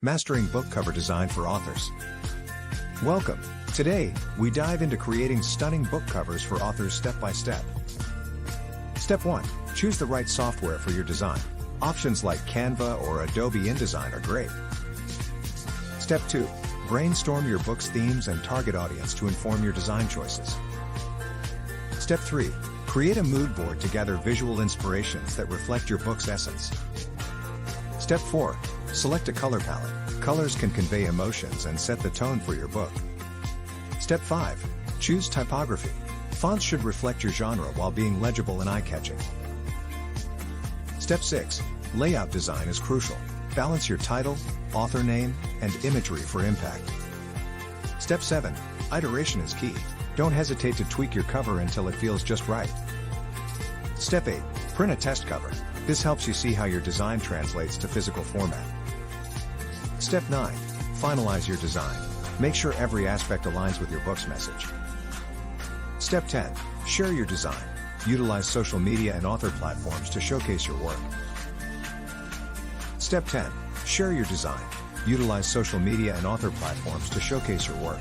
Mastering Book Cover Design for Authors. Welcome. Today, we dive into creating stunning book covers for authors step by step. Step 1. Choose the right software for your design. Options like Canva or Adobe InDesign are great. Step 2. Brainstorm your book's themes and target audience to inform your design choices. Step 3. Create a mood board to gather visual inspirations that reflect your book's essence. Step 4. Select a color palette. Colors can convey emotions and set the tone for your book. Step 5. Choose typography. Fonts should reflect your genre while being legible and eye-catching. Step 6. Layout design is crucial. Balance your title, author name, and imagery for impact. Step 7. Iteration is key. Don't hesitate to tweak your cover until it feels just right. Step 8. Print a test cover. This helps you see how your design translates to physical format. Step 9. Finalize your design. Make sure every aspect aligns with your book's message. Step 10. Share your design. Utilize social media and author platforms to showcase your work. Step 10. Share your design. Utilize social media and author platforms to showcase your work.